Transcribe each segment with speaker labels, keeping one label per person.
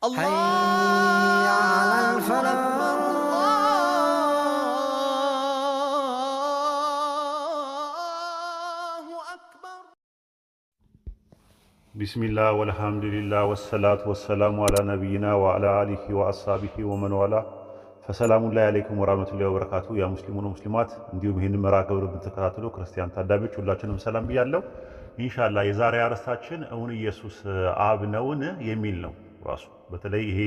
Speaker 1: حي على الفلاح.
Speaker 2: ቢስሚላህ ወልሐምዱሊላህ ወሰላቱ ወሰላሙ አላ ነቢይና ወአላ አሊሂ ወአስሐቢሂ ወመን ዋላ ፈሰላሙን ላይ አለይኩም ወራህመቱላሂ ወበረካቱ። ያ ሙስሊሙን ሙስሊማት እንዲሁም ይህን መርሃ ግብር የምትከታተሉ ክርስቲያን ታዳሚዎች ሁላችንም ሰላም ብያለሁ። ኢንሻአላህ የዛሬ አርዕስታችን እውን ኢየሱስ አብ ነውን የሚል ነው። ራሱ በተለይ ይሄ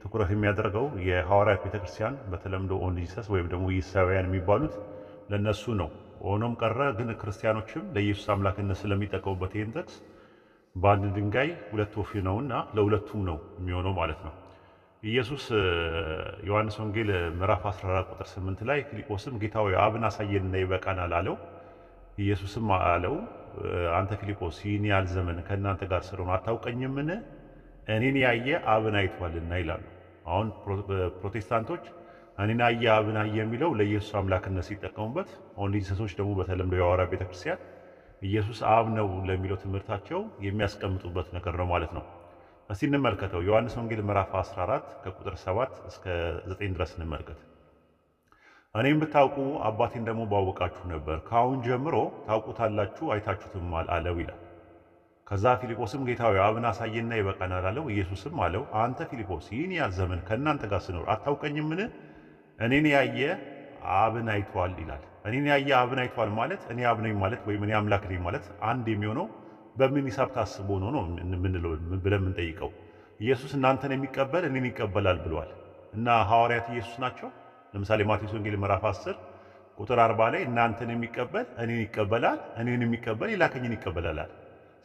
Speaker 2: ትኩረት የሚያደርገው የሐዋርያት ቤተክርስቲያን በተለምዶ ኦንሊ ጂሰስ ወይም ደግሞ ኢየሱሳውያን የሚባሉት ለነሱ ነው። ሆኖም ቀረ ግን ክርስቲያኖችም ለኢየሱስ አምላክነት ስለሚጠቀሙበት ይህን ጥቅስ በአንድ ድንጋይ ሁለት ወፍ ነውና ለሁለቱም ነው የሚሆነው ማለት ነው። ኢየሱስ ዮሐንስ ወንጌል ምዕራፍ 14 ቁጥር 8 ላይ ፊልጶስም ጌታ ሆይ አብን አሳየንና ይበቃናል አለው። ኢየሱስም አለው አንተ ፊልጶስ ይህን ያህል ዘመን ከእናንተ ጋር ስለሆነ አታውቀኝምን? እኔን ያየ አብን አይቷልና ይላሉ። አሁን ፕሮቴስታንቶች እኔን ያየ አብን አየ የሚለው ለኢየሱስ አምላክነት ሲጠቀሙበት፣ ኦንሊ ጂሰሶች ደግሞ በተለምዶ የሐዋርያት ቤተክርስቲያን ኢየሱስ አብ ነው ለሚለው ትምህርታቸው የሚያስቀምጡበት ነገር ነው ማለት ነው። እስቲ እንመልከተው። ዮሐንስ ወንጌል ምዕራፍ 14 ከቁጥር 7 እስከ 9 ድረስ እንመልከት። እኔም ብታውቁ አባቴን ደግሞ ባወቃችሁ ነበር፣ ከአሁን ጀምሮ ታውቁታላችሁ አይታችሁትማል አለው ይላል። ከዛ ፊልጶስም ጌታ ሆይ አብን አሳየንና ይበቃናል አለው። ኢየሱስም አለው አንተ ፊልጶስ ይህን ያህል ዘመን ከእናንተ ጋር ስኖር አታውቀኝምን? እኔን ያየ አብን አይቷል ይላል። እኔን ያየ አብን አይቷል ማለት እኔ አብ ነኝ ማለት ወይም እኔ አምላክ ነኝ ማለት አንድ የሚሆነው በምን ሂሳብ ታስቦ ነው የምንለው ብለን የምንጠይቀው። ኢየሱስ እናንተን የሚቀበል እኔን ይቀበላል ብሏል እና ሐዋርያት ኢየሱስ ናቸው። ለምሳሌ ማቴዎስ ወንጌል ምዕራፍ 10 ቁጥር 40 ላይ እናንተን የሚቀበል እኔን ይቀበላል፣ እኔን የሚቀበል የላከኝን ይቀበላል።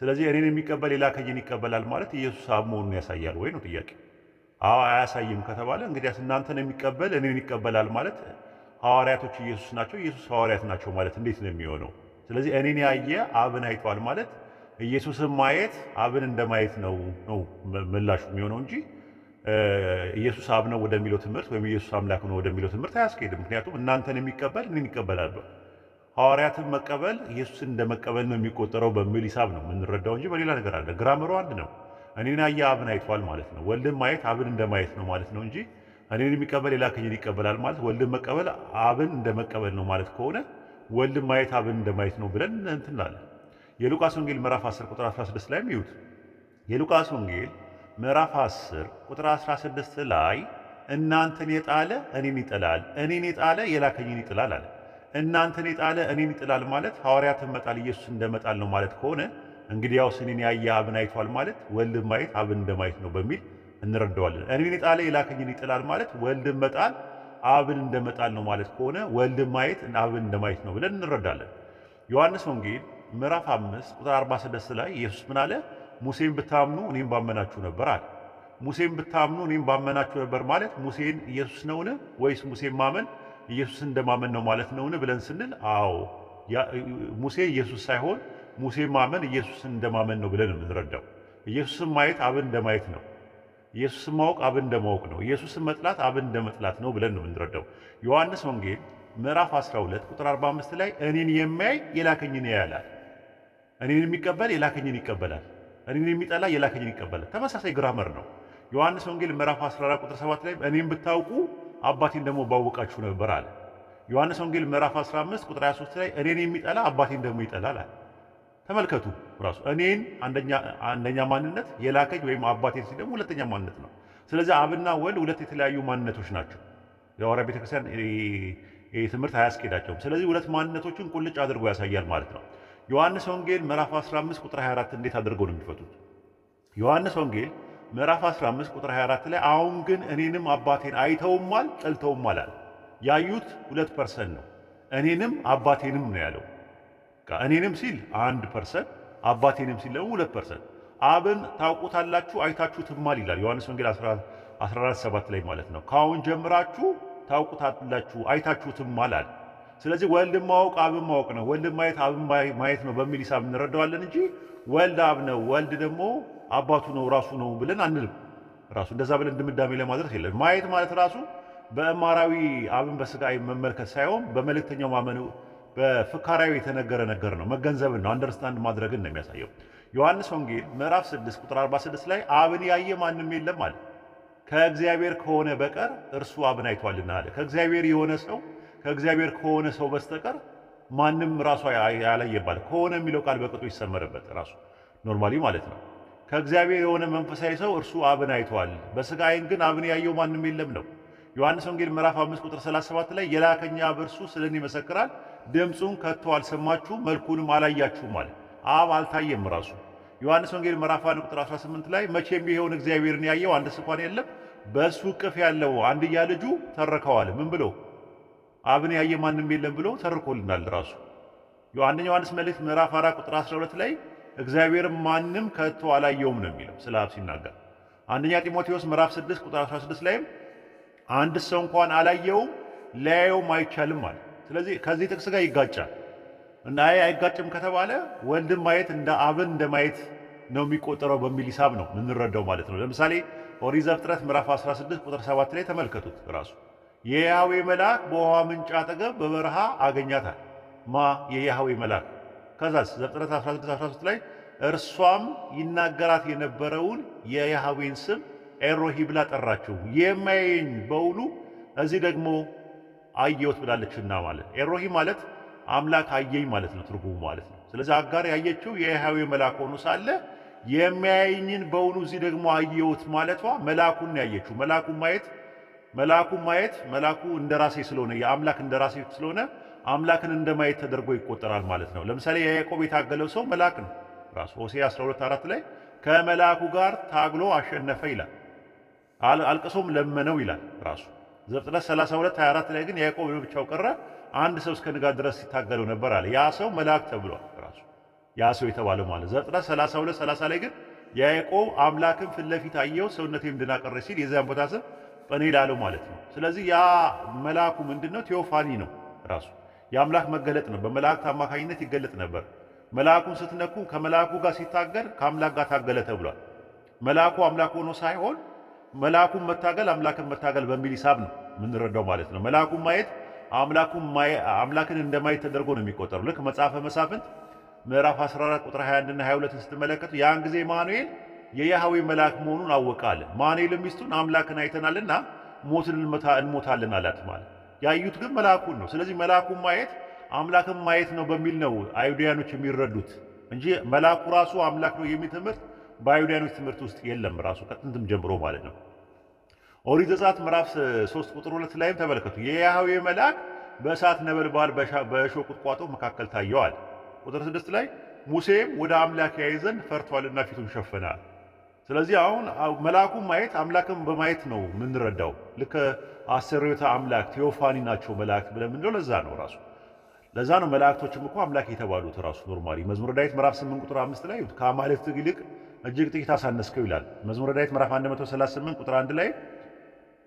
Speaker 2: ስለዚህ እኔን የሚቀበል የላከኝን ይቀበላል ማለት ኢየሱስ አብ መሆኑን ያሳያል ወይ ነው ጥያቄ። አዎ አያሳይም ከተባለ እንግዲያስ እናንተን የሚቀበል እኔን ይቀበላል ማለት ሐዋርያቶች ኢየሱስ ናቸው፣ ኢየሱስ ሐዋርያት ናቸው ማለት እንዴት ነው የሚሆነው? ስለዚህ እኔን ያየ አብን አይቷል ማለት ኢየሱስን ማየት አብን እንደማየት ነው ምላሹ የሚሆነው እንጂ ኢየሱስ አብ ነው ወደሚለው ትምህርት ወይም ኢየሱስ አምላክ ነው ወደሚለው ትምህርት አያስኬድም። ምክንያቱም እናንተን የሚቀበል እኔን ይቀበላል። ሐዋርያትን መቀበል ኢየሱስን እንደመቀበል ነው የሚቆጠረው በሚል ሂሳብ ነው የምንረዳው እንጂ በሌላ ነገር አለ። ግራመሩ አንድ ነው። እኔን ያየ አብን አይቷል ማለት ነው። ወልድን ማየት አብን እንደማየት ነው ማለት ነው እንጂ እኔን የሚቀበል የላከኝን ይቀበላል ማለት ወልድን መቀበል አብን እንደመቀበል ነው ማለት ከሆነ ወልድን ማየት አብን እንደማየት ነው ብለን እንትናለን። የሉቃስ ወንጌል ምዕራፍ 10 ቁጥር 16 ላይ ይዩት። የሉቃስ ወንጌል ምዕራፍ 10 ቁጥር 16 ላይ እናንተን የጣለ እኔን ይጥላል፣ እኔን የጣለ የላከኝን ይጥላል አለ። እናንተን የጣለ እኔን ይጥላል ማለት ሐዋርያትን መጣል ኢየሱስ እንደመጣል ነው ማለት ከሆነ እንግዲያውስ እኔን ያየ አብን አይቷል ማለት ወልድን ማየት አብን እንደማየት ነው በሚል እንረዳዋለን። እኔን የጣለ የላከኝን ይጥላል ማለት ወልድን መጣል አብን እንደመጣል ነው ማለት ከሆነ ወልድን ማየት አብን እንደማየት ነው ብለን እንረዳለን። ዮሐንስ ወንጌል ምዕራፍ 5 ቁጥር 46 ላይ ኢየሱስ ምን አለ? ሙሴን ብታምኑ እኔም ባመናችሁ ነበር አለ። ሙሴን ብታምኑ እኔም ባመናችሁ ነበር ማለት ሙሴን ኢየሱስ ነውን ወይስ ሙሴን ማመን ኢየሱስን እንደማመን ነው ማለት ነውን ብለን ስንል አዎ ሙሴ ኢየሱስ ሳይሆን ሙሴን ማመን ኢየሱስን እንደማመን ነው ብለን የምንረዳው። ኢየሱስን ማየት አብን እንደማየት ነው። ኢየሱስን ማወቅ አብን እንደማወቅ ነው። ኢየሱስን መጥላት አብን እንደመጥላት ነው ብለን ነው የምንረዳው። ዮሐንስ ወንጌል ምዕራፍ 12 ቁጥር 45 ላይ እኔን የሚያይ የላከኝን ያያል። እኔን የሚቀበል የላከኝን ይቀበላል፣ እኔን የሚጠላ የላከኝን ይቀበላል። ተመሳሳይ ግራመር ነው። ዮሐንስ ወንጌል ምዕራፍ 14 ቁጥር 7 ላይ እኔን ብታውቁ አባቴን ደግሞ ባወቃችሁ ነበር አለ። ዮሐንስ ወንጌል ምዕራፍ 15 ቁጥር 23 ላይ እኔን የሚጠላ አባቴን ደግሞ ይጠላል አለ። ተመልከቱ ራሱ እኔን አንደኛ ማንነት የላከኝ ወይም አባቴን ሲል ደግሞ ሁለተኛ ማንነት ነው። ስለዚህ አብና ወልድ ሁለት የተለያዩ ማንነቶች ናቸው። የሐዋርያት ቤተክርስቲያን ይህ ትምህርት አያስኬዳቸውም። ስለዚህ ሁለት ማንነቶችን ቁልጭ አድርጎ ያሳያል ማለት ነው። ዮሐንስ ወንጌል ምዕራፍ 15 ቁጥር 24 እንዴት አድርገው ነው የሚፈቱት? ዮሐንስ ወንጌል ምዕራፍ 15 ቁጥር 24 ላይ አሁን ግን እኔንም አባቴን አይተውማል ጠልተውማል አለ። ያዩት 2% ነው። እኔንም አባቴንም ነው ያለው። እኔንም ሲል 1%፣ አባቴንም ሲል ደግሞ 2%። አብን ታውቁታላችሁ አይታችሁትማል ይላል ዮሐንስ ወንጌል 14:7 ላይ ማለት ነው። ከአሁን ጀምራችሁ ታውቁታላችሁ አይታችሁትማል አለ። ስለዚህ ወልድን ማወቅ አብን ማወቅ ነው፣ ወልድን ማየት አብን ማየት ነው በሚል ሂሳብ እንረዳዋለን እንጂ ወልድ አብ ነው ወልድ ደግሞ አባቱ ነው ራሱ ነው ብለን አንልም። ራሱ እንደዛ ብለን ድምዳሜ ለማድረስ የለም። ማየት ማለት ራሱ በእማራዊ አብን በስጋ መመልከት ሳይሆን በመልእክተኛው ማመን በፍካራዊ የተነገረ ነገር ነው። መገንዘብን ነው፣ አንደርስታንድ ማድረግን ነው የሚያሳየው። ዮሐንስ ወንጌል ምዕራፍ 6 ቁጥር 46 ላይ አብን ያየ ማንም የለም አለ። ከእግዚአብሔር ከሆነ በቀር እርሱ አብን አይቷልና አለ። ከእግዚአብሔር የሆነ ሰው ከእግዚአብሔር ከሆነ ሰው በስተቀር ማንም ራሱ ያላየባል። ከሆነ የሚለው ቃል በቅጡ ይሰመርበት ራሱ ኖርማሊ ማለት ነው። ከእግዚአብሔር የሆነ መንፈሳዊ ሰው እርሱ አብን አይቷል፣ በሥጋ ዓይን ግን አብን ያየው ማንም የለም ነው። ዮሐንስ ወንጌል ምዕራፍ 5 ቁጥር 37 ላይ የላከኝ አብ እርሱ ስለ እኔ ይመሰክራል፣ ድምፁን ከቶ አልሰማችሁም፣ መልኩንም አላያችሁም አለ። አብ አልታየም ራሱ። ዮሐንስ ወንጌል ምዕራፍ 1 ቁጥር 18 ላይ መቼም ቢሆን እግዚአብሔርን ያየው አንድስ እንኳን የለም፣ በእሱ እቅፍ ያለው አንድያ ልጁ ተርከዋል። ምን ብሎ? አብን ያየ ማንም የለም ብሎ ተርኮልናል ራሱ። አንደኛ ዮሐንስ መልእክት ምዕራፍ 4 ቁጥር 12 ላይ እግዚአብሔር ማንም ከቶ አላየውም ነው የሚለው ስለ አብ ሲናገር። አንደኛ ጢሞቴዎስ ምዕራፍ 6 ቁጥር 16 ላይም አንድ ሰው እንኳን አላየውም ሊያየውም አይቻልም ማለት። ስለዚህ ከዚህ ጥቅስ ጋር ይጋጫል እና አይጋጭም ከተባለ ወልድን ማየት እንደ አብን እንደ ማየት ነው የሚቆጠረው በሚል ሂሳብ ነው የምንረዳው ማለት ነው። ለምሳሌ ኦሪት ዘፍጥረት ምዕራፍ 16 ቁጥር 7 ላይ ተመልከቱት ራሱ የያህዌ መልአክ በውሃ ምንጭ አጠገብ በበረሃ አገኛታል። የያህዌ መልአክ። ከዛስ ዘፍጥረት 16:13 ላይ እርሷም ይናገራት የነበረውን የያህዌን ስም ኤሮሂ ብላ ጠራችው፣ የማየኝ በውሉ እዚህ ደግሞ አየሁት ብላለችና ማለት። ኤሮሂ ማለት አምላክ አየኝ ማለት ነው ትርጉሙ ማለት ነው። ስለዚህ አጋር ያየችው የያህዌ መልአክ ሆኖ ሳለ የሚያየኝን በውሉ እዚህ ደግሞ አየሁት ማለቷ መልአኩን ያየችው። መልአኩን ማየት መልአኩ እንደራሴ ስለሆነ የአምላክ እንደራሴ ስለሆነ አምላክን እንደማየት ተደርጎ ይቆጠራል ማለት ነው። ለምሳሌ የያዕቆብ የታገለው ሰው መልአክ ነው ራሱ። ሆሴዕ 12:4 ላይ ከመልአኩ ጋር ታግሎ አሸነፈ ይላል። አልቅሶም ለመነው ይላል ራሱ። ዘፍጥረት 32:24 ላይ ግን ያዕቆብ ብቻው ቀረ፣ አንድ ሰው እስከ ንጋት ድረስ ሲታገለው ነበር አለ። ያ ሰው መልአክ ተብሏል ራሱ ያ ሰው የተባለው ማለት። ዘፍጥረት 32:30 ላይ ግን ያዕቆብ አምላክን ፊት ለፊት አየው፣ ሰውነቴም ድና ቀረ ሲል የዚያን ቦታ ስም ጰኒኤል አለው ማለት ነው። ስለዚህ ያ መልአኩ ምንድነው? ቴዎፋኒ ነው ራሱ የአምላክ መገለጥ ነው። በመላእክት አማካኝነት ይገለጥ ነበር። መልአኩን ስትነኩ ከመልአኩ ጋር ሲታገል ከአምላክ ጋር ታገለ ተብሏል። መልአኩ አምላክ ሆኖ ሳይሆን መልአኩን መታገል አምላክን መታገል በሚል ሂሳብ ነው የምንረዳው ማለት ነው። መልአኩን ማየት አምላክን እንደማየት ተደርጎ ነው የሚቆጠረው። ልክ መጽሐፈ መሳፍንት ምዕራፍ 14 ቁጥር 21 እና 22 ስትመለከቱ ያን ጊዜ ማኑኤል የያህዌ መልአክ መሆኑን አወቃለ። ማኑኤል ሚስቱን አምላክን አይተናልና ሞትን እንሞታለን አላት ማለት። ያዩት ግን መልአኩን ነው። ስለዚህ መልአኩን ማየት አምላክን ማየት ነው በሚል ነው አይሁዳውያኖች የሚረዱት እንጂ መልአኩ ራሱ አምላክ ነው የሚል ትምህርት በአይሁዳውያኖች ትምህርት ውስጥ የለም ራሱ ከጥንትም ጀምሮ ማለት ነው። ኦሪት ዘጸአት ምዕራፍ 3 ቁጥር 2 ላይም ተመልከቱ የያህዌ መልአክ በእሳት ነበልባል በእሾህ ቁጥቋጦ መካከል ታየዋል። ቁጥር 6 ላይ ሙሴም ወደ አምላክ ያይ ዘንድ ፈርቷልና ፊቱን ሸፈናል። ስለዚህ አሁን መልአኩን ማየት አምላክን በማየት ነው የምንረዳው። ልክ አሰሪዮተ አምላክ ቴዎፋኒ ናቸው መላእክት ብለን ምንለው ለዛ ነው ራሱ። ለዛ ነው መላእክቶችም እኮ አምላክ የተባሉት ራሱ ኖርማሊ። መዝሙረ ዳዊት ምዕራፍ 8 ቁጥር 5 ላይ ከአማልክት ይልቅ እጅግ ጥቂት አሳነስከው ይላል። መዝሙረ ዳዊት ምዕራፍ 138 ቁጥር 1 ላይ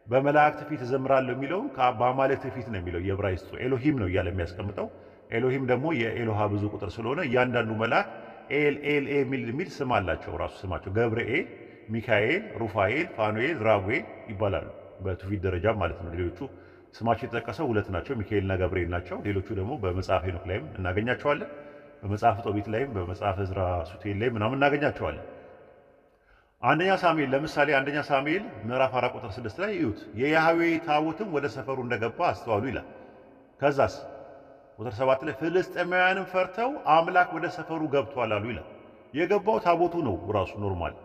Speaker 2: በመላእክት ፊት እዘምራለሁ የሚለው በአማልክት ፊት ነው የሚለው። የዕብራይስጡ ኤሎሂም ነው እያለ የሚያስቀምጠው። ኤሎሂም ደግሞ የኤሎሃ ብዙ ቁጥር ስለሆነ እያንዳንዱ መልአክ ኤል የሚል ስም አላቸው ራሱ ስማቸው። ገብርኤል፣ ሚካኤል፣ ሩፋኤል፣ ፋኑኤል፣ ራጉኤል ይባላሉ በትውፊት ደረጃ ማለት ነው። ሌሎቹ ስማቸው የተጠቀሰው ሁለት ናቸው፣ ሚካኤልና ገብርኤል ናቸው። ሌሎቹ ደግሞ በመጽሐፈ ሄኖክ ላይም እናገኛቸዋለን፣ በመጽሐፈ ጦቢት ላይም በመጽሐፈ ዕዝራ ሱቱኤል ላይ ምናምን እናገኛቸዋለን። አንደኛ ሳሙኤል ለምሳሌ አንደኛ ሳሙኤል ምዕራፍ 4 ቁጥር 6 ላይ እዩት። የያህዌ ታቦትም ወደ ሰፈሩ እንደገባ አስተዋሉ ይላል። ከዛስ ቁጥር 7 ላይ ፍልስጤማውያንም ፈርተው አምላክ ወደ ሰፈሩ ገብቷል አሉ ይላል። የገባው ታቦቱ ነው ራሱ ኖርማል።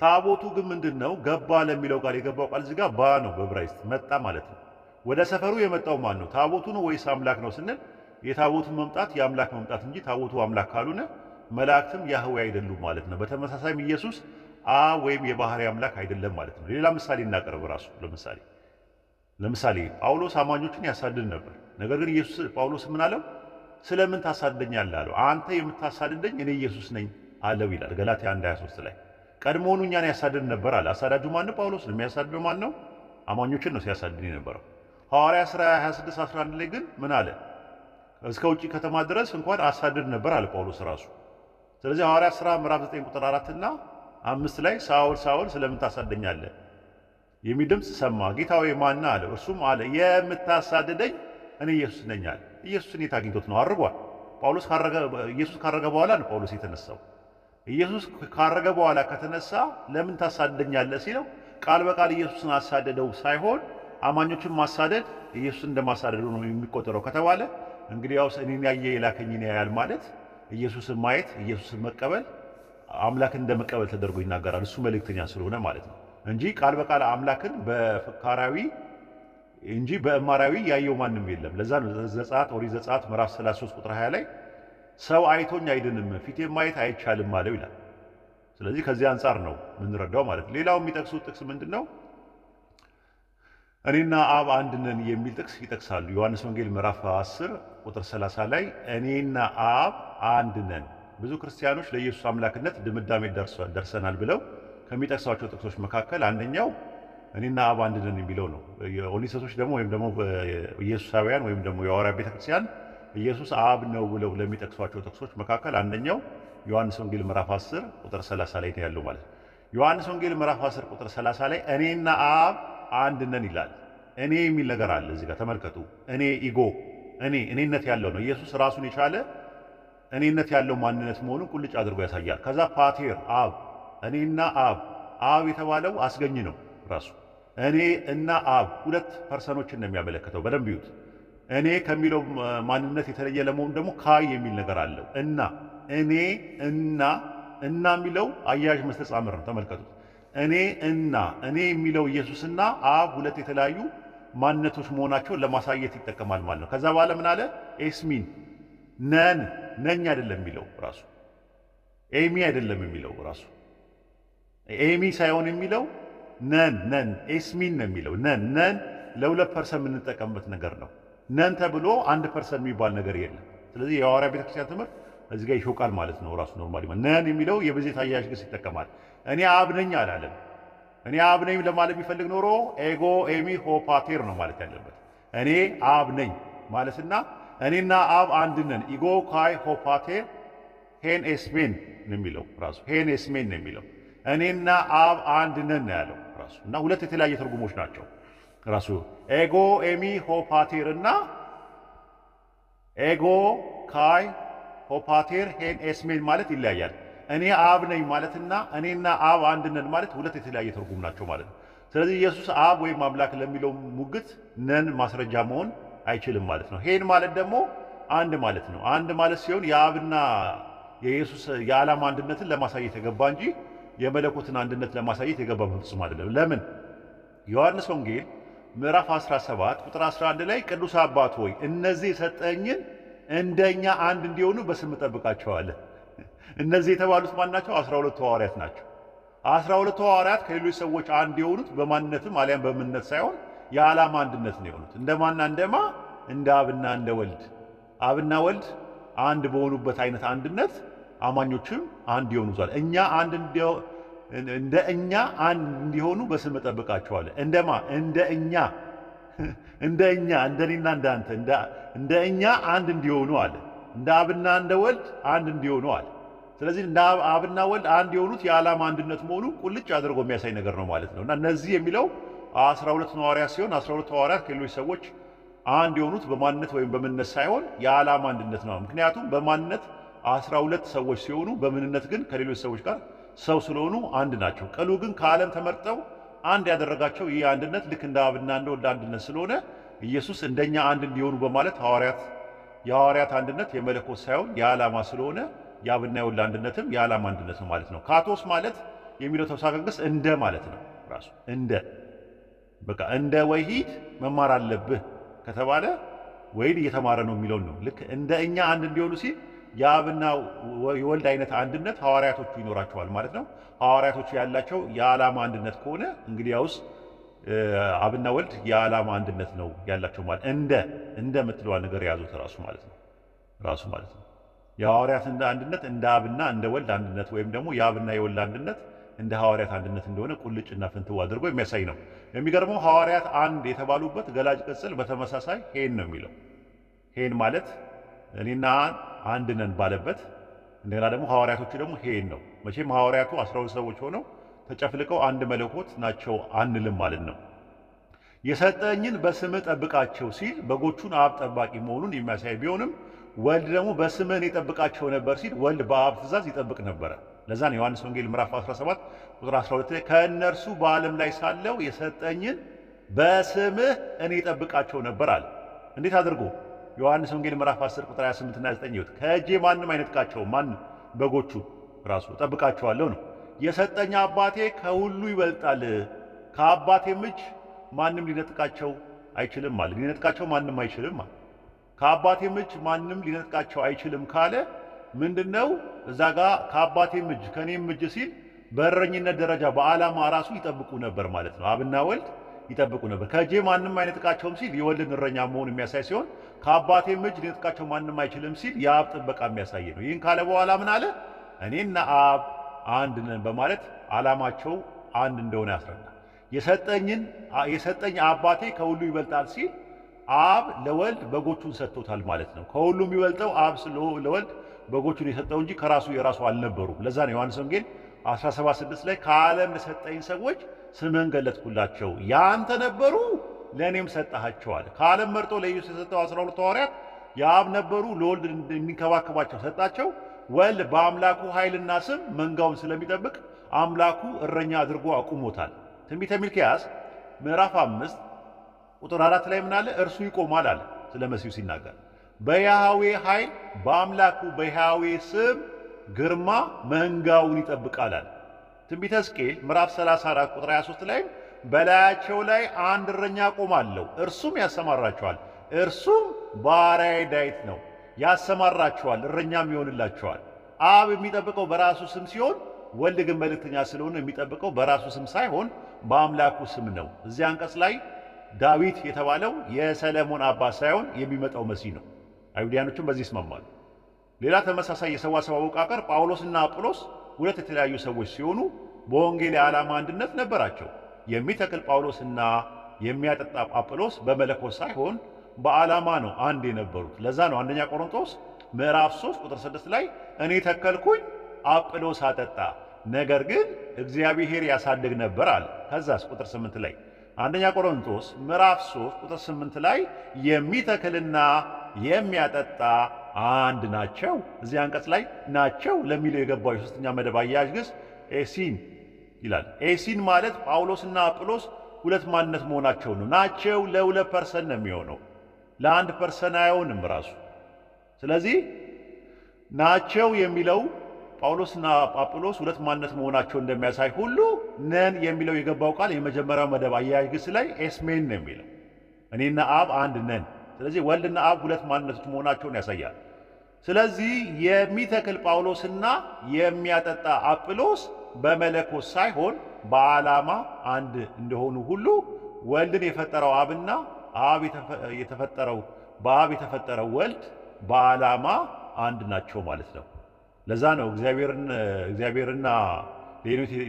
Speaker 2: ታቦቱ ግን ምንድነው? ገባ ለሚለው ቃል የገባው ቃል እዚህ ጋር ባ ነው፣ በዕብራይስጥ መጣ ማለት ነው። ወደ ሰፈሩ የመጣው ማን ነው? ታቦቱ ነው ወይስ አምላክ ነው ስንል የታቦቱን መምጣት የአምላክ መምጣት እንጂ ታቦቱ አምላክ ካልሆነ መላእክትም ያህዌ አይደሉም ማለት ነው። በተመሳሳይም ኢየሱስ ወይም የባህሪ አምላክ አይደለም ማለት ነው። ሌላ ምሳሌ እናቀርብ ራሱ ለምሳሌ ጳውሎስ አማኞችን ያሳድድ ነበር። ነገር ግን ጳውሎስ ምን አለው? ስለምን ታሳድደኛለህ አለው። አንተ የምታሳድደኝ እኔ ኢየሱስ ነኝ አለው ይላል ገላትያ 1:23 ላይ። ቀድሞውኑ እኛን ያሳድድ ነበር አለ። አሳዳጁ ማን ነው? ጳውሎስ ነው። የሚያሳድደው ማን ነው? አማኞችን ነው ሲያሳድድ የነበረው። ሐዋርያ ሥራ 26:11 ላይ ግን ምን አለ? እስከ ውጪ ከተማ ድረስ እንኳን አሳድድ ነበር አለ ጳውሎስ ራሱ። ስለዚህ ሐዋርያ ሥራ ምዕራፍ 9 ቁጥር 4 እና 5 ላይ ሳውል ሳውል ስለምን ታሳደኛለህ የሚል ድምፅ ሰማ። ጌታ ሆይ ማን አለ? እርሱም አለ የምታሳድደኝ እኔ ኢየሱስ ነኝ አለ። ኢየሱስን የት አግኝቶት ነው? አርጓል። ኢየሱስ ካረገ በኋላ ነው ጳውሎስ የተነሳው። ኢየሱስ ካረገ በኋላ ከተነሳ ለምን ታሳደኛለህ ሲለው ቃል በቃል ኢየሱስን አሳደደው ሳይሆን አማኞችን ማሳደድ ኢየሱስን እንደማሳደዱ ነው የሚቆጠረው ከተባለ እንግዲህ ያው እኔን ያየ የላከኝን ያያል ማለት ኢየሱስን ማየት ኢየሱስን መቀበል አምላክን እንደመቀበል ተደርጎ ይናገራል። እሱ መልእክተኛ ስለሆነ ማለት ነው እንጂ ቃል በቃል አምላክን በፍካራዊ እንጂ በእማራዊ ያየው ማንም የለም። ለዛ ነው ዘጸአት ኦሪት ዘጸአት ምዕራፍ 33 ቁጥር 20 ላይ ሰው አይቶኝ አይድንም ፊቴን ማየት አይቻልም አለው ይላል። ስለዚህ ከዚህ አንፃር ነው የምንረዳው ማለት ነው። ሌላው የሚጠቅሱት ጥቅስ ምንድነው? እኔና አብ አንድ ነን የሚል ጥቅስ ይጠቅሳሉ። ዮሐንስ ወንጌል ምዕራፍ 10 ቁጥር 30 ላይ እኔና አብ አንድ ነን። ብዙ ክርስቲያኖች ለኢየሱስ አምላክነት ድምዳሜ ደርሰናል ብለው ከሚጠቅሷቸው ጥቅሶች መካከል አንደኛው እኔና አብ አንድ ነን የሚለው ነው። ኦኒሰቶች ደግሞ ወይም ደግሞ ኢየሱሳውያን ወይም ደግሞ የሐዋርያት ቤተክርስቲያን ኢየሱስ አብ ነው ብለው ለሚጠቅሷቸው ጥቅሶች መካከል አንደኛው ዮሐንስ ወንጌል ምዕራፍ 10 ቁጥር 30 ላይ ነው ያለው ማለት ነው። ዮሐንስ ወንጌል ምዕራፍ 10 ቁጥር 30 ላይ እኔና አብ አንድ ነን ይላል። እኔ የሚል ነገር አለ እዚህ ጋር ተመልከቱ። እኔ ኢጎ እኔነት ያለው ነው። ኢየሱስ ራሱን የቻለ እኔነት ያለው ማንነት መሆኑን ቁልጭ አድርጎ ያሳያል። ከዛ ፓቴር አብ እኔና አብ የተባለው አስገኝ ነው ራሱ። እኔ እና አብ ሁለት ፐርሰኖችን ነው የሚያመለክተው። በደንብ ይዩት። እኔ ከሚለው ማንነት የተለየ ለመሆኑ ደግሞ ካይ የሚል ነገር አለው። እኔ እና የሚለው አያያዥ መስተጻምር ነው። ተመልከቱት። እኔ የሚለው ኢየሱስና አብ ሁለት የተለያዩ ማንነቶች መሆናቸውን ለማሳየት ይጠቀማል ማለት ነው። ከዛ በኋላ ምን አለ? ኤስሚን ነኝ አይደለም የሚለው ራሱ። ኤሚ አይደለም የሚለው ራሱ። ኤሚ ሳይሆን የሚለው ነን ኤስሚን ነው የሚለው። ነን ለሁለት ፐርሰን የምንጠቀምበት ነገር ነው። ነን ተብሎ አንድ ፐርሰን የሚባል ነገር የለም። ስለዚህ የሐዋርያት ቤተክርስቲያን ትምህርት እዚህ ጋር ይሾቃል ማለት ነው ራሱ። ኖርማሊ ነን የሚለው የብዜት አያያዥ ግስ ይጠቀማል። እኔ አብ ነኝ አላለም። እኔ አብ ነኝ ለማለት ቢፈልግ ኖሮ ኤጎ ኤሚ ሆፓቴር ነው ማለት ያለበት። እኔ አብ ነኝ ማለትና እኔና አብ አንድ ነን ኢጎ ካይ ሆፓቴር ሄን ኤስሜን ነው የሚለው ራሱ። ሄን ኤስሜን ነው የሚለው እኔና አብ አንድ ነን ነው ያለው ራሱ። እና ሁለት የተለያየ ትርጉሞች ናቸው ራሱ። ኤጎ ኤሚ ሆፓቴር እና ኤጎ ካይ ሆፓቴር ሄን ኤስሜን ማለት ይለያያል። እኔ አብ ነኝ ማለትና እኔና አብ አንድ ነን ማለት ሁለት የተለያየ ትርጉም ናቸው ማለት ነው። ስለዚህ ኢየሱስ አብ ወይም አምላክ ለሚለው ሙግት ነን ማስረጃ መሆን አይችልም ማለት ነው። ሄን ማለት ደግሞ አንድ ማለት ነው። አንድ ማለት ሲሆን የአብና የኢየሱስ የዓላማ አንድነትን ለማሳየት የገባ እንጂ የመለኮትን አንድነት ለማሳየት የገባ በፍጹም አይደለም። ለምን? ዮሐንስ ወንጌል ምዕራፍ 17 ቁጥር 11 ላይ ቅዱስ አባት ሆይ እነዚህ የሰጠኝን እንደኛ አንድ እንዲሆኑ በስም ጠብቃቸዋለሁ። እነዚህ የተባሉት ማን ናቸው? 12 ሐዋርያት ናቸው። 12 ሐዋርያት ከሌሎች ሰዎች አንድ የሆኑት በማንነትም አሊያም በምንነት ሳይሆን የዓላማ አንድነት ነው የሆኑት። እንደማና እንደማ እንደ አብና እንደ ወልድ። አብና ወልድ አንድ በሆኑበት አይነት አንድነት አማኞችም አንድ ይሆኑ ዘንድ እኛ አንድ እንደ እኛ አንድ እንዲሆኑ በስም ጠብቃቸዋለሁ። እንደማ እንደኛ እንደኔና እንዳንተ እንደ እኛ አንድ እንዲሆኑ አለ። እንደ አብና እንደ ወልድ አንድ እንዲሆኑ አለ። ስለዚህ እንደ አብና ወልድ አንድ የሆኑት የዓላማ አንድነት መሆኑ ቁልጭ አድርጎ የሚያሳይ ነገር ነው ማለት ነው። እና እነዚህ የሚለው 12 ሐዋርያት ሲሆን 12 ሐዋርያት ከሌሎች ሰዎች አንድ የሆኑት በማንነት ወይም በምንነት ሳይሆን የዓላማ አንድነት ነው። ምክንያቱም በማንነት 12 ሰዎች ሲሆኑ በምንነት ግን ከሌሎች ሰዎች ጋር ሰው ስለሆኑ አንድ ናቸው። ቀሉ ግን ከዓለም ተመርጠው አንድ ያደረጋቸው ይህ አንድነት ልክ እንደ አብና እንደ ወልድ አንድነት ስለሆነ ኢየሱስ እንደኛ አንድ እንዲሆኑ በማለት የሐዋርያት አንድነት የመለኮት ሳይሆን የዓላማ ስለሆነ የአብና የወልድ አንድነትም የዓላማ አንድነት ነው ማለት ነው። ካቶስ ማለት የሚለው ተውሳከ ግስ እንደ ማለት ነው ራሱ። እንደ ወሂድ መማር አለብህ ከተባለ ወሂድ እየተማረ ነው የሚለው ነው። ልክ እንደ እኛ አንድ እንዲሆኑ ሲል የአብና የወልድ አይነት አንድነት ሐዋርያቶቹ ይኖራቸዋል ማለት ነው። ሐዋርያቶቹ ያላቸው የዓላማ አንድነት ከሆነ እንግዲህ ያውስ አብና ወልድ የዓላማ አንድነት ነው ያላቸው ማለት እንደ ምትለዋ ነገር የያዙት ራሱ ማለት ነው። የሐዋርያት አንድነት እንደ አብና እንደ ወልድ አንድነት ወይም ደግሞ የአብና የወልድ አንድነት እንደ ሐዋርያት አንድነት እንደሆነ ቁልጭና ፍንትው አድርጎ የሚያሳይ ነው። የሚገርመው ሐዋርያት አንድ የተባሉበት ገላጭ ቅጽል በተመሳሳይ ሄን ነው የሚለው። ሄን ማለት እኔና አንድ ነን ባለበት እንደገና ደግሞ ሐዋርያቶቹ ደግሞ ሄን ነው። መቼም ሐዋርያቱ 12 ሰዎች ሆነው ተጨፍልቀው አንድ መለኮት ናቸው አንልም ማለት ነው። የሰጠኝን በስምህ ጠብቃቸው ሲል በጎቹን አብ ጠባቂ መሆኑን የሚያሳይ ቢሆንም ወልድ ደግሞ በስምህ እኔ ጠብቃቸው ነበር ሲል ወልድ በአብ ትእዛዝ ይጠብቅ ነበረ። ለዛ ነው ዮሐንስ ወንጌል ምዕራፍ 17 ቁጥር 12 ላይ ከእነርሱ በዓለም ላይ ሳለው የሰጠኝን በስምህ እኔ ጠብቃቸው ነበር አለ። እንዴት አድርጎ? ዮሐንስ ወንጌል ምዕራፍ 10 ቁጥር 28 እና 9 ይወት ከእጄ ማንም አይነጥቃቸውም። ማን? በጎቹ ራሱ ጠብቃቸዋለሁ ነው። የሰጠኝ አባቴ ከሁሉ ይበልጣል፣ ከአባቴም እጅ ማንም ሊነጥቃቸው አይችልም አለ። ሊነጥቃቸው ማንም አይችልም አለ። ከአባቴም እጅ ማንም ሊነጥቃቸው አይችልም ካለ ምንድነው? እዛ ጋር ከአባቴም እጅ ከኔም እጅ ሲል በእረኝነት ደረጃ በዓላማ ራሱ ይጠብቁ ነበር ማለት ነው። አብና ወልድ ይጠብቁ ነበር። ከእጄ ማንም አይነጥቃቸውም ሲል የወልድን እረኛ መሆን የሚያሳይ ሲሆን ከአባቴም እጅ ሊነጥቃቸው ማንም አይችልም ሲል የአብ ጥበቃ የሚያሳይ ነው። ይህን ካለ በኋላ ምን አለ? እኔና አብ አንድ ነን በማለት ዓላማቸው አንድ እንደሆነ ያስረዳል። የሰጠኝ አባቴ ከሁሉ ይበልጣል ሲል አብ ለወልድ በጎቹን ሰጥቶታል ማለት ነው። ከሁሉ የሚበልጠው አብ ለወልድ በጎቹን የሰጠው እንጂ ከራሱ የራሱ አልነበሩም። ለዛ ነው ዮሐንስ ወንጌል 17:6 ላይ ከዓለም ለሰጠኝ ሰዎች ስምህን ገለጥኩላቸው፣ ያንተ ነበሩ ለእኔም ሰጠሃቸው አለ። ከዓለም መርጦ ለኢየሱስ የሰጠው 12 ሐዋርያት የአብ ነበሩ፣ ለወልድ እንዲንከባከባቸው ሰጣቸው። ወልድ በአምላኩ ኃይልና ስም መንጋውን ስለሚጠብቅ አምላኩ እረኛ አድርጎ አቁሞታል። ትንቢተ ሚልክያስ ምዕራፍ 5 ቁጥር 4 ላይ ምን አለ? እርሱ ይቆማል አለ ስለ መሲሁ ሲናገር፣ በያህዌ ኃይል በአምላኩ በያህዌ ስም ግርማ መንጋውን ይጠብቃል አለ። ትንቢተ ሕዝቅኤል ምዕራፍ 34 ቁጥር 23 ላይ በላያቸው ላይ አንድ እረኛ አቆማለሁ፣ እርሱም ያሰማራቸዋል፣ እርሱም ባሪያዬ ዳዊት ነው፣ ያሰማራቸዋል፣ እረኛም ይሆንላቸዋል። አብ የሚጠብቀው በራሱ ስም ሲሆን ወልድ ግን መልእክተኛ ስለሆነ የሚጠብቀው በራሱ ስም ሳይሆን በአምላኩ ስም ነው። እዚህ አንቀጽ ላይ ዳዊት የተባለው የሰለሞን አባት ሳይሆን የሚመጣው መሲህ ነው። አይሁዳኖችም በዚህ ይስማማሉ። ሌላ ተመሳሳይ የሰዋሰው አወቃቀር ጳውሎስና አጵሎስ ሁለት የተለያዩ ሰዎች ሲሆኑ በወንጌል የዓላማ አንድነት ነበራቸው። የሚተክል ጳውሎስና የሚያጠጣ አጵሎስ በመለኮት ሳይሆን በዓላማ ነው አንድ የነበሩት። ለዛ ነው አንደኛ ቆሮንቶስ ምዕራፍ 3 ቁጥር 6 ላይ እኔ ተከልኩኝ አጵሎስ አጠጣ፣ ነገር ግን እግዚአብሔር ያሳድግ ነበር አለ። ከዛስ ቁጥር 8 ላይ አንደኛ ቆሮንቶስ ምዕራፍ 3 ቁጥር 8 ላይ የሚተክልና የሚያጠጣ አንድ ናቸው። እዚህ አንቀጽ ላይ ናቸው ለሚለው የገባው የሶስተኛ መደብ አያያዥ ግስ ኤሲን ይላል። ኤሲን ማለት ጳውሎስና አጵሎስ ሁለት ማንነት መሆናቸው ነው። ናቸው ለሁለት ፐርሰን ነው የሚሆነው፣ ለአንድ ፐርሰን አይሆንም ራሱ። ስለዚህ ናቸው የሚለው ጳውሎስና አጵሎስ ሁለት ማንነት መሆናቸው እንደሚያሳይ ሁሉ ነን የሚለው የገባው ቃል የመጀመሪያው መደብ አያያዥ ግስ ላይ ኤስሜን ነው የሚለው፣ እኔና አብ አንድ ነን። ስለዚህ ወልድና አብ ሁለት ማንነቶች መሆናቸውን ያሳያል። ስለዚህ የሚተክል ጳውሎስና የሚያጠጣ አጵሎስ በመለኮት ሳይሆን በዓላማ አንድ እንደሆኑ ሁሉ ወልድን የፈጠረው አብና በአብ የተፈጠረው ወልድ በዓላማ አንድ ናቸው ማለት ነው። ለዛ ነው እግዚአብሔርና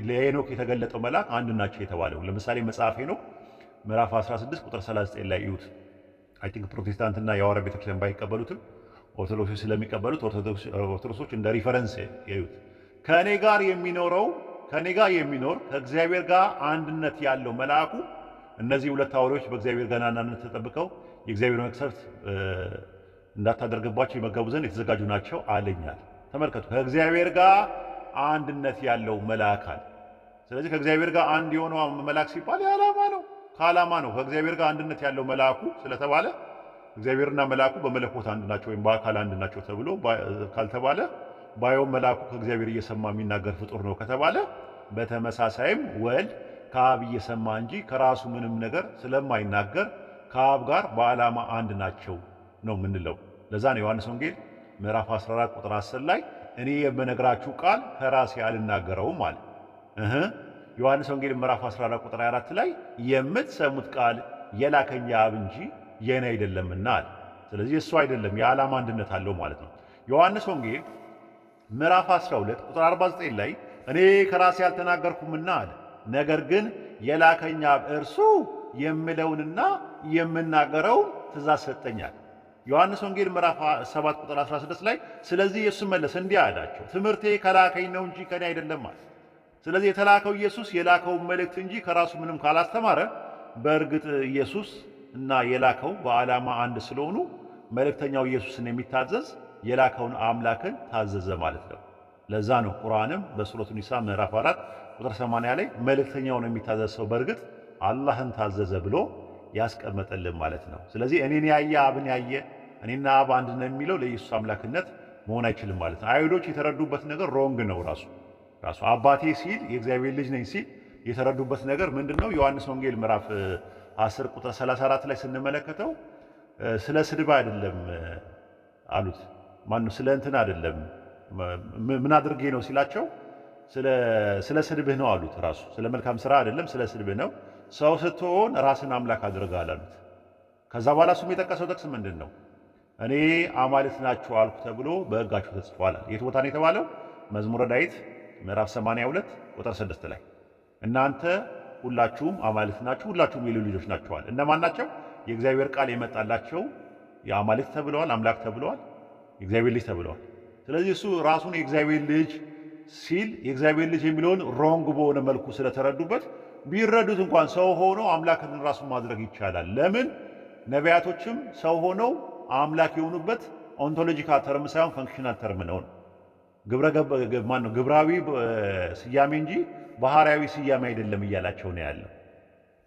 Speaker 2: ለሄኖክ የተገለጠው መልአክ አንድ ናቸው የተባለው። ለምሳሌ መጽሐፍ ሄኖክ ምዕራፍ 16 ቁጥር 39 ላይ ይዩት። አይ ቲንክ ፕሮቴስታንትና የሐዋርያ ቤተክርስቲያን ባይቀበሉትም ኦርቶዶክሶች ስለሚቀበሉት ኦርቶዶክሶች እንደ ሪፈረንስ ያዩት። ከኔ ጋር የሚኖር ከእግዚአብሔር ጋር አንድነት ያለው መልአኩ እነዚህ ሁለት ሐዋርያዎች በእግዚአብሔር ገናናነት ተጠብቀው የእግዚአብሔር መቅሰፍት እንዳታደርግባቸው ይመገቡ ዘንድ የተዘጋጁ ናቸው አለኛል። ተመልከቱ፣ ከእግዚአብሔር ጋር አንድነት ያለው መልአክ አለ። ስለዚህ ከእግዚአብሔር ጋር አንድ የሆነው መልአክ ሲባል የዓላማ ነው፣ ከዓላማ ነው። ከእግዚአብሔር ጋር አንድነት ያለው መልአኩ ስለተባለ እግዚአብሔርና መልአኩ በመለኮት አንድ ናቸው ወይም በአካል አንድ ናቸው ተብሎ ካልተባለ ባየውም መልአኩ ከእግዚአብሔር እየሰማ የሚናገር ፍጡር ነው ከተባለ በተመሳሳይም ወልድ ከአብ እየሰማ እንጂ ከራሱ ምንም ነገር ስለማይናገር ከአብ ጋር በዓላማ አንድ ናቸው ነው የምንለው። ለዛ ነው ዮሐንስ ወንጌል ምዕራፍ 14 ቁጥር 10 ላይ እኔ የምነግራችሁ ቃል ከራሴ አልናገረውም አለ። ዮሐንስ ወንጌል ምዕራፍ 14 ቁጥር 4 ላይ የምትሰሙት ቃል የላከኝ አብ እንጂ የኔ አይደለምና አለ። ስለዚህ እሱ አይደለም፣ የዓላማ አንድነት አለው ማለት ነው። ዮሐንስ ወንጌል ምዕራፍ 12 ቁጥር 49 ላይ እኔ ከራሴ አልተናገርኩምና አለ፣ ነገር ግን የላከኝ አብ እርሱ የምለውንና የምናገረውን ትእዛዝ ሰጠኛል። ዮሐንስ ወንጌል ምዕራፍ 7 ቁጥር 16 ላይ ስለዚህ ኢየሱስ መለሰ እንዲህ አላቸው፣ ትምህርቴ ከላከኝ ነው እንጂ ከኔ አይደለም አለ። ስለዚህ የተላከው ኢየሱስ የላከውን መልእክት እንጂ ከራሱ ምንም ካላስተማረ በእርግጥ ኢየሱስ እና የላከው በዓላማ አንድ ስለሆኑ መልእክተኛው ኢየሱስን የሚታዘዝ የላከውን አምላክን ታዘዘ ማለት ነው። ለዛ ነው ቁርአንም በሱረቱ ኒሳ ምዕራፍ 4 ቁጥር 80 ላይ መልእክተኛውን የሚታዘዝ ሰው በእርግጥ አላህን ታዘዘ ብሎ ያስቀመጠልን ማለት ነው። ስለዚህ እኔን ያየ አብን ያየ እኔና አብ አንድ ነው የሚለው ለኢየሱስ አምላክነት መሆን አይችልም ማለት ነው። አይሁዶች የተረዱበት ነገር ሮንግ ነው። ራሱ አባቴ ሲል የእግዚአብሔር ልጅ ነኝ ሲል የተረዱበት ነገር ምንድነው? ዮሐንስ ወንጌል ምዕራፍ 10 ቁጥር 34 ላይ ስንመለከተው ስለ ስድብ አይደለም አሉት። ማነው ስለ እንትን አይደለም ምን አድርጌ ነው ሲላቸው ስለ ስድብህ ነው አሉት። ራሱ ስለ መልካም ስራ አይደለም ስለ ስድብህ ነው። ሰው ስትሆን ራስን አምላክ አድርገሃል አሉት። ከዛ በኋላ እሱም የጠቀሰው ጥቅስ ምንድን ነው? እኔ አማልክት ናችሁ አልኩ ተብሎ በሕጋችሁ ተጽፏል። የት ቦታ ነው የተባለው? መዝሙረ ዳዊት ምዕራፍ 82 ቁጥር 6 ላይ እናንተ ሁላችሁም አማልክት ናችሁ፣ ሁላችሁም የልዑል ልጆች ናችኋል። እነማን ናቸው? የእግዚአብሔር ቃል የመጣላቸው የአማልክት ተብለዋል፣ አምላክ ተብለዋል፣ የእግዚአብሔር ልጅ ተብለዋል። ስለዚህ እሱ ራሱን የእግዚአብሔር ልጅ ሲል የእግዚአብሔር ልጅ የሚለውን ሮንግ በሆነ መልኩ ስለተረዱበት ቢረዱት እንኳን ሰው ሆኖ አምላክን ራሱን ማድረግ ይቻላል። ለምን ነቢያቶችም ሰው ሆነው አምላክ የሆኑበት ኦንቶሎጂካል ተርም ሳይሆን ፈንክሽናል ተርም ነው። ግብራዊ ስያሜ እንጂ ባህሪያዊ ስያሜ አይደለም እያላቸው ነው ያለው።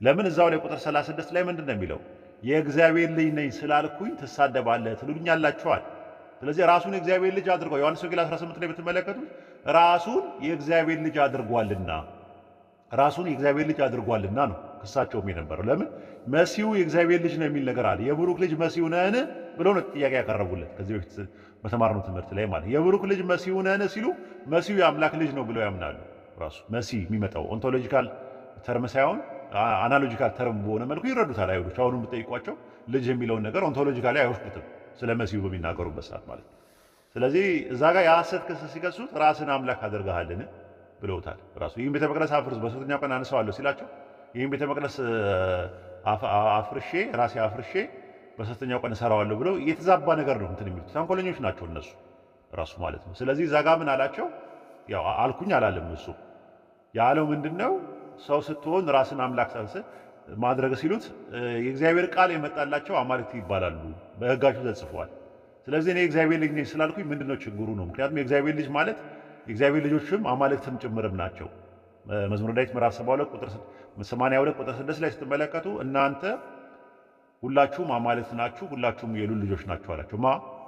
Speaker 2: ለምን እዛው ላይ ቁጥር 36 ላይ ምንድን ነው የሚለው? የእግዚአብሔር ልጅ ነኝ ስላልኩኝ ትሳደባለህ ትሉኛላችኋል። ስለዚህ ራሱን የእግዚአብሔር ልጅ አድርጓል። ዮሐንስ ወንጌል 18 ላይ ብትመለከቱት ራሱን የእግዚአብሔር ልጅ አድርጓልና ራሱን የእግዚአብሔር ልጅ አድርጓልና ነው ክሳቸውም የነበረው። ለምን መሲሁ የእግዚአብሔር ልጅ ነው የሚል ነገር አለ። የብሩክ ልጅ መሲሁ ነህን ብለው ነው ጥያቄ ያቀረቡለት ከዚህ በፊት በተማርነው ትምህርት ላይ ማለት። የብሩክ ልጅ መሲሁ ነህን ሲሉ መሲሁ የአምላክ ልጅ ነው ብለው ያምናሉ። ራሱ መሲህ የሚመጣው ኦንቶሎጂካል ተርም ሳይሆን አናሎጂካል ተርም በሆነ መልኩ ይረዱታል አይሁዶች። አሁን ብትጠይቋቸው ልጅ የሚለውን ነገር ኦንቶሎጂካሊ አይወስዱትም ስለ መሲሁ በሚናገሩበት ሰዓት ማለት። ስለዚህ እዛ ጋር የሐሰት ክስ ሲከሱት ራስን አምላክ አድርገሃልን ብለውታል። ራሱ ይህን ቤተ መቅደስ አፍርስ በሶስተኛው ቀን አነሳዋለሁ ሲላቸው ይህን ቤተ መቅደስ ራሴ አፍርሼ በሶስተኛው ቀን እሰራዋለሁ ብለው የተዛባ ነገር ነው እንትን የሚሉት ተንኮለኞች ናቸው እነሱ ራሱ ማለት ነው። ስለዚህ እዛ ጋር ምን አላቸው? ያው አልኩኝ አላለም። እሱ ያለው ምንድነው? ሰው ስትሆን ራስን አምላክ ማድረግ ሲሉት የእግዚአብሔር ቃል የመጣላቸው አማልክት ይባላሉ፣ በሕጋችሁ ተጽፏል። ስለዚህ እኔ የእግዚአብሔር ልጅ ነኝ ስላልኩኝ ምንድነው ችግሩ ነው? ምክንያቱም የእግዚአብሔር ልጅ ማለት የእግዚአብሔር ልጆችም አማልክትም ጭምርም ናቸው። መዝሙረ ዳዊት ምዕራፍ 82 ቁጥር 6 ላይ ስትመለከቱ እናንተ ሁላችሁም አማልክት ናችሁ፣ ሁላችሁም የልዑል ልጆች ናችሁ አላቸው።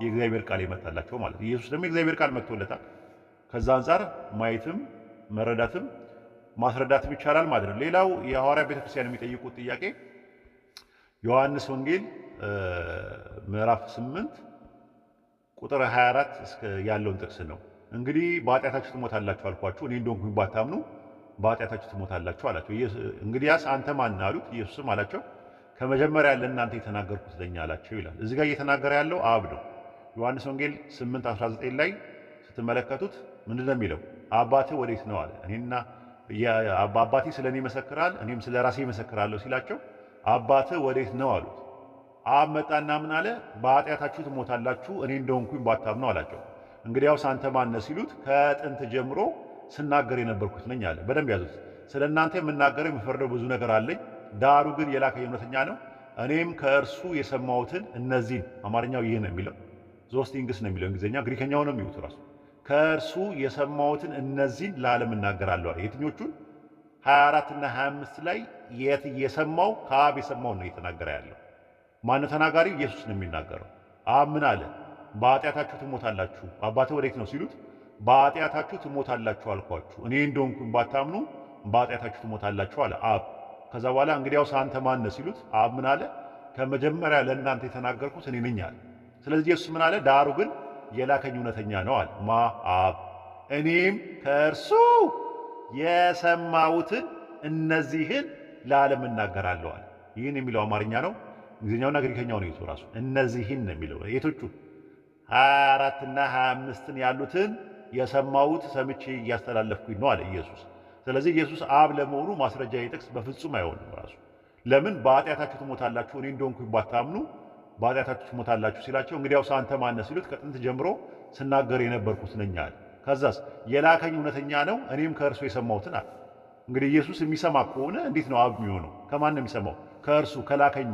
Speaker 2: የእግዚአብሔር ቃል የመጣላቸው ማለት ነው። ኢየሱስ ደግሞ የእግዚአብሔር ቃል መጥቶለታል። ከዛ አንጻር ማየትም መረዳትም ማስረዳትም ይቻላል ማለት ነው። ሌላው የሐዋርያ ቤተክርስቲያን የሚጠይቁት ጥያቄ ዮሐንስ ወንጌል ምዕራፍ 8 ቁጥር 24 እስከ ያለውን ጥቅስ ነው። እንግዲህ በኃጢአታችሁ ትሞታላችሁ አልኳችሁ፣ እኔ እንደሆንኩኝ ባታምኑ በኃጢአታችሁ ትሞታላችሁ አላቸው። እንግዲያስ አንተ ማን አሉት? ኢየሱስም አላቸው ከመጀመሪያ ለእናንተ የተናገርኩት ለኛ አላቸው ይላል። እዚህ ጋር እየተናገረ ያለው አብ ነው። ዮሐንስ ወንጌል 8:19 ላይ ስትመለከቱት ምንድን ነው የሚለው? አባትህ ወዴት ነው አለ። እኔና አባቴ ስለ እኔ ይመሰክራል፣ እኔም ስለ ራሴ ይመሰክራለሁ ሲላቸው አባትህ ወዴት ነው አሉት። አብ መጣና ምን አለ? በኃጢአታችሁ ትሞታላችሁ እኔ እንደሆንኩኝ ባታምኑ አላቸው። እንግዲያውስ አንተ ማን ነህ ሲሉት ከጥንት ጀምሮ ስናገር የነበርኩት ነኝ አለ። በደንብ ያዙት። ስለ እናንተ የምናገረው የምፈርደው ብዙ ነገር አለኝ፣ ዳሩ ግን የላከኝ እውነተኛ ነው። እኔም ከእርሱ የሰማሁትን እነዚህን፣ አማርኛው ይህ ነው የሚለው ዞስት ቲንግስ ነው የሚለው እንግሊዝኛ፣ ግሪከኛው ነው የሚሉት ራሱ ከእርሱ የሰማሁትን እነዚህን ለዓለም እናገራለሁ አለ። የትኞቹን? 24 እና 25 ላይ የሰማው ከአብ የሰማው ነው እየተናገረ ያለው። ማነው ተናጋሪው? ኢየሱስ ነው የሚናገረው። አብ ምን አለ? በኃጢአታችሁ ትሞታላችሁ። አባትህ ወዴት ነው ሲሉት በኃጢአታችሁ ትሞታላችሁ አልኳችሁ፣ እኔ እንደሆንኩኝ ባታምኑ በኃጢአታችሁ ትሞታላችሁ አለ አብ። ከዛ በኋላ እንግዲያውስ አንተ ማን ነህ ሲሉት አብ ምን አለ? ከመጀመሪያ ለእናንተ የተናገርኩት እኔ ነኝ አለ። ስለዚህ ኢየሱስ ምን አለ? ዳሩ ግን የላከኝ እውነተኛ ነው አለ። አብ። እኔም ከእርሱ የሰማሁትን እነዚህን ለዓለም እናገራለሁ አለ። ይህን የሚለው አማርኛ ነው። እንግሊዝኛውና ግሪከኛው ነው ራሱ እነዚህን ነው የሚለው። የቶቹ 24 እና 25ን ያሉትን የሰማሁት ሰምቼ እያስተላለፍኩኝ ነው አለ ኢየሱስ። ስለዚህ ኢየሱስ አብ ለመሆኑ ማስረጃ የጥቅስ በፍጹም አይሆንም ራሱ። ለምን? በኃጢአታችሁ ትሞታላችሁ እኔ እንደሆንኩኝ ባታምኑ በኃጢአታችሁ ትሞታላችሁ ሲላቸው እንግዲያውስ አንተ ማን ነህ ሲሉት ከጥንት ጀምሮ ስናገር የነበርኩት ነኝ አለ። ከዛስ የላከኝ እውነተኛ ነው እኔም ከእርሱ የሰማሁትን አለ። እንግዲህ ኢየሱስ የሚሰማ ከሆነ እንዴት ነው አብ የሚሆነው? ከማን ነው የሚሰማው? ከእርሱ ከላከኝ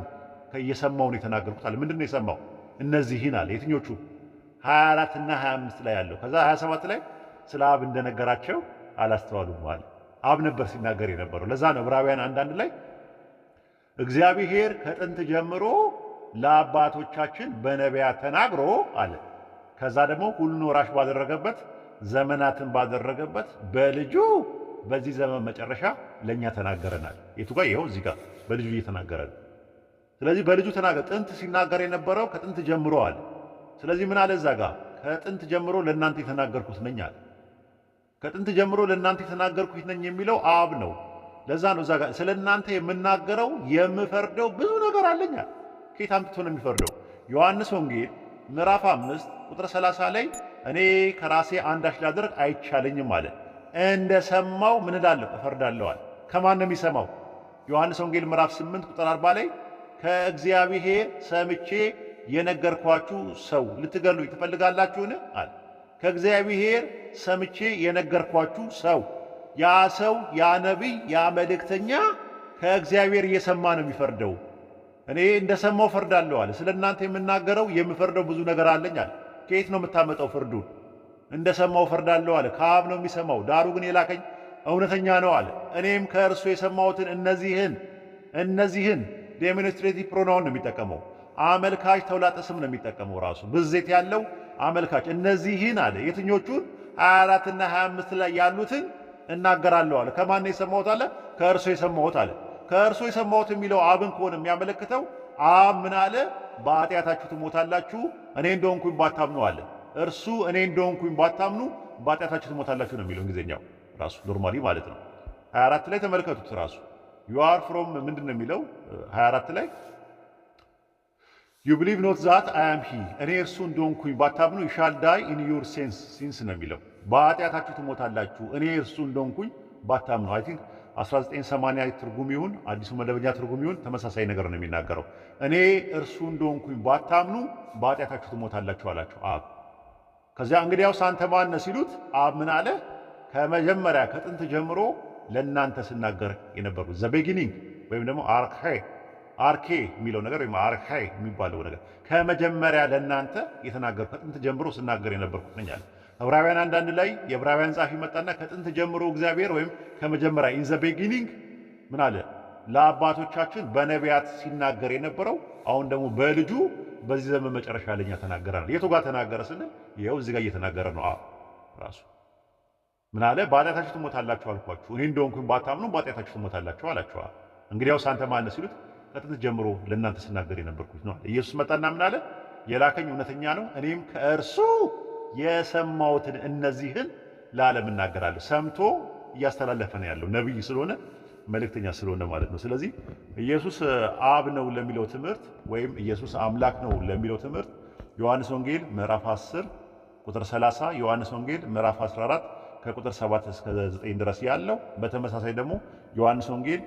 Speaker 2: የሰማውን የተናገርኩት አለ። ምንድን ነው የሰማው? እነዚህን አለ። የትኞቹ? 24 እና 25 ላይ ያለው። ከዛ 27 ላይ ስለ አብ እንደነገራቸው አላስተዋሉም ማለት አብ ነበር ሲናገር የነበረው። ለዛ ነው ዕብራውያን አንዳንድ ላይ እግዚአብሔር ከጥንት ጀምሮ ለአባቶቻችን በነቢያት ተናግሮ አለ። ከዛ ደግሞ ሁሉን ወራሽ ባደረገበት ዘመናትን ባደረገበት በልጁ በዚህ ዘመን መጨረሻ ለኛ ተናገረናል። የቱ ጋር? ይኸው እዚህ ጋር በልጁ እየተናገረ ነው። ስለዚህ በልጁ ተናገረ። ጥንት ሲናገር የነበረው ከጥንት ጀምሮ አለ። ስለዚህ ምን አለ እዛ ጋር? ከጥንት ጀምሮ ለእናንተ የተናገርኩት ነኝ አለ። ከጥንት ጀምሮ ለእናንተ የተናገርኩት ነኝ የሚለው አብ ነው። ለዛ ነው እዛ ጋር ስለ እናንተ የምናገረው የምፈርደው ብዙ ነገር አለኛል። ከየት አምጥቶ ነው የሚፈርደው? ዮሐንስ ወንጌል ምዕራፍ 5 ቁጥር 30 ላይ እኔ ከራሴ አንዳች ላደርግ አይቻለኝም አለ። እንደሰማው ምን እላለሁ? እፈርዳለሁ አለ። ከማን ነው የሚሰማው? ዮሐንስ ወንጌል ምዕራፍ 8 ቁጥር 40 ላይ ከእግዚአብሔር ሰምቼ የነገርኳችሁ ሰው ልትገሉኝ ትፈልጋላችሁን? አለ። ከእግዚአብሔር ሰምቼ የነገርኳችሁ ሰው፣ ያ ሰው፣ ያ ነቢይ፣ ያ መልእክተኛ ከእግዚአብሔር እየሰማ ነው የሚፈርደው። እኔ እንደሰማው ፈርዳለሁ አለ። ስለ እናንተ የምናገረው የምፈርደው ብዙ ነገር አለኝ አለ። ከየት ነው የምታመጣው ፍርዱን? እንደሰማው ፈርዳለሁ አለ። ከአብ ነው የሚሰማው። ዳሩ ግን የላከኝ እውነተኛ ነው አለ። እኔም ከእርሱ የሰማሁትን እነዚህን ዴሞንስትሬቲቭ ፕሮናውን ነው የሚጠቀመው። አመልካች ተውላጠ ስም ነው የሚጠቀመው። ራሱ ብዜት ያለው አመልካች እነዚህን አለ። የትኞቹን? 24 እና 25 ላይ ያሉትን እናገራለሁ አለ። ከማን ነው የሰማሁት አለ? ከእርሱ የሰማሁት አለ። ከእርሱ የሰማሁት የሚለው አብን ከሆነ የሚያመለክተው አብ ምን አለ? በኃጢአታችሁ ትሞታላችሁ እኔ እንደሆንኩኝ ባታምኑ አለ። እርሱ እኔ እንደሆንኩኝ ባታምኑ በኃጢአታችሁ ትሞታላችሁ ነው የሚለው እንግሊዝኛው ራሱ ኖርማሊ ማለት ነው። 24 ላይ ተመልከቱት። ራሱ you are from ምንድን ነው የሚለው 24 ላይ you believe not that I am he እኔ እርሱ እንደሆንኩኝ ባታምኑ you shall die in your sins ነው የሚለው። በኃጢአታችሁ ትሞታላችሁ እኔ እርሱ እንደሆንኩኝ ባታምኑ። አይ ቲንክ 1980 ትርጉም ይሁን አዲሱ መደበኛ ትርጉም ይሁን ተመሳሳይ ነገር ነው የሚናገረው። እኔ እርሱ እንደሆንኩኝ ባታምኑ በኃጢአታችሁ ትሞታላችሁ አላቸው አብ። ከዚያ እንግዲያውስ አንተ ማን ነህ ሲሉት አብ ምን አለ? ከመጀመሪያ ከጥንት ጀምሮ ለእናንተ ስናገር የነበርኩት ዘ ቢጊኒንግ ወይም ደግሞ አርኬ የሚለው ነገር ወይም አርኬ የሚባለው ነገር ከመጀመሪያ ለእናንተ የተናገርኩ ከጥንት ጀምሮ ስናገር የነበርኩት ነኝ አለ። ዕብራውያን አንዳንድ ላይ የዕብራውያን ጻፊ መጣና ከጥንት ጀምሮ እግዚአብሔር ወይም ከመጀመሪያ ኢን ዘ ቢጊኒንግ ምን አለ? ለአባቶቻችን በነቢያት ሲናገር የነበረው አሁን ደግሞ በልጁ በዚህ ዘመን መጨረሻ ለኛ ተናገረ። የቱ ጋር ተናገረ ስንል ይኸው እዚህ ጋር እየተናገረ ነው ራሱ። ምን አለ? በኃጢአታችሁ ትሞታላችሁ አልኳችሁ እኔ እንደሆንኩኝ ባታምኑ በኃጢአታችሁ ትሞታላችሁ አላቸው። እንግዲያውስ አንተ ማን ነህ ሲሉት ከጥንት ጀምሮ ለእናንተ ስናገር የነበርኩት ነው። ኢየሱስ መጣና ምን አለ? የላከኝ እውነተኛ ነው እኔም ከእርሱ የሰማሁትን እነዚህን ለዓለም እናገራለሁ። ሰምቶ እያስተላለፈ ነው ያለው ነብይ ስለሆነ መልእክተኛ ስለሆነ ማለት ነው። ስለዚህ ኢየሱስ አብ ነው ለሚለው ትምህርት ወይም ኢየሱስ አምላክ ነው ለሚለው ትምህርት ዮሐንስ ወንጌል ምዕራፍ 10 ቁጥር 30፣ ዮሐንስ ወንጌል ምዕራፍ 14 ከቁጥር 7 እስከ 9 ድረስ ያለው፣ በተመሳሳይ ደግሞ ዮሐንስ ወንጌል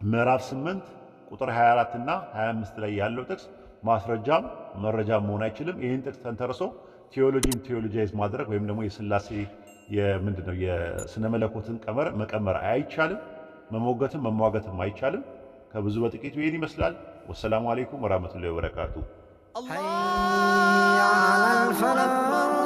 Speaker 2: ምዕራፍ 8 ቁጥር 24 እና 25 ላይ ያለው ጥቅስ ማስረጃም መረጃም መሆን አይችልም። ይህን ጥቅስ ተንተርሶ ቴዎሎጂያይዝ ማድረግ ወይም ደግሞ የሥላሴ የምንድነው የስነ መለኮትን ቀመር መቀመር አይቻልም። መሞገትም መሟገትም አይቻልም። ከብዙ በጥቂቱ ይህን ይመስላል። ወሰላሙ አለይኩም ወራህመቱላሂ ወበረካቱ።
Speaker 1: حي على الفلاح